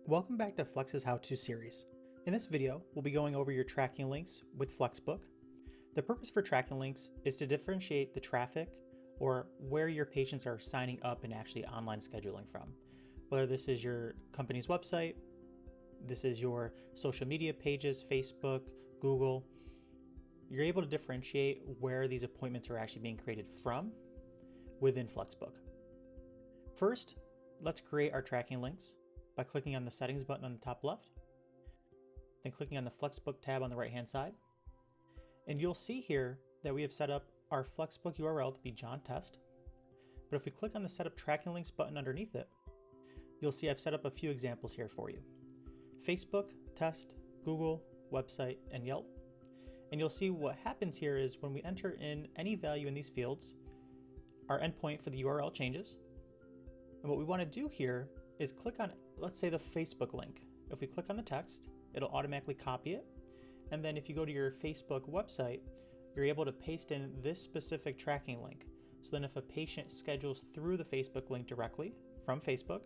Welcome back to Flex's How-To series. In this video, we'll be going over your tracking links with FlexBook. The purpose for tracking links is to differentiate the traffic or where your patients are signing up and actually online scheduling from. Whether this is your company's website, this is your social media pages, Facebook, Google, you're able to differentiate where these appointments are actually being created from within FlexBook. First, let's create our tracking links by clicking on the settings button on the top left, then clicking on the FlexBook tab on the right hand side. And you'll see here that we have set up our FlexBook URL to be John Test. But if we click on the Setup Tracking Links button underneath it, you'll see I've set up a few examples here for you. Facebook, Test, Google, website, and Yelp. And you'll see what happens here is when we enter in any value in these fields, our endpoint for the URL changes. And what we want to do here is click on, let's say, the Facebook link. If we click on the text, it'll automatically copy it. And then if you go to your Facebook website, you're able to paste in this specific tracking link. So then if a patient schedules through the Facebook link directly from Facebook,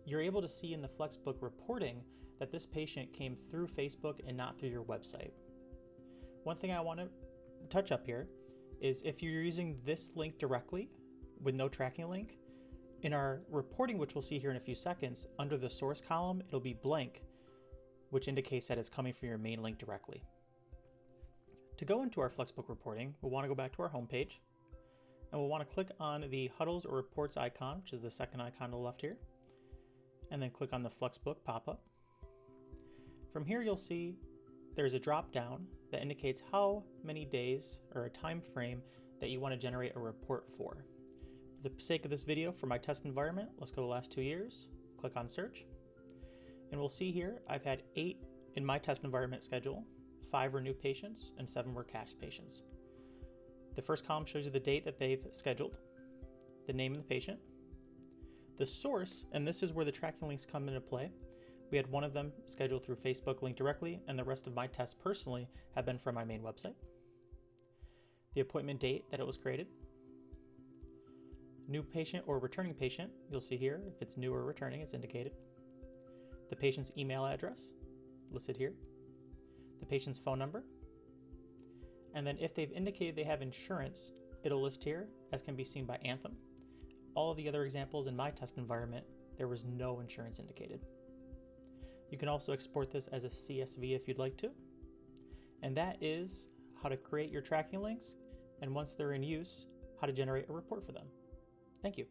you're able to see in the FlexBook reporting that this patient came through Facebook and not through your website. One thing I want to touch up here is if you're using this link directly with no tracking link, in our reporting, which we'll see here in a few seconds, under the source column, it'll be blank, which indicates that it's coming from your main link directly. To go into our FlexBook reporting, we'll want to go back to our home page, and we'll want to click on the Huddles or Reports icon, which is the second icon to the left here, and then click on the FlexBook pop-up. From here, you'll see there's a drop down that indicates how many days or a time frame that you want to generate a report for. For the sake of this video, for my test environment, let's go the last 2 years, click on search, and we'll see here I've had 8 in my test environment schedule, 5 were new patients, and 7 were cash patients. The first column shows you the date that they've scheduled, the name of the patient, the source, and this is where the tracking links come into play. We had one of them scheduled through Facebook link directly, and the rest of my tests personally have been from my main website. The appointment date that it was created, new patient or returning patient, you'll see here, if it's new or returning, it's indicated. The patient's email address, listed here. The patient's phone number. And then if they've indicated they have insurance, it'll list here, as can be seen by Anthem. All of the other examples in my test environment, there was no insurance indicated. You can also export this as a CSV if you'd like to. And that is how to create your tracking links, and once they're in use, how to generate a report for them. Thank you.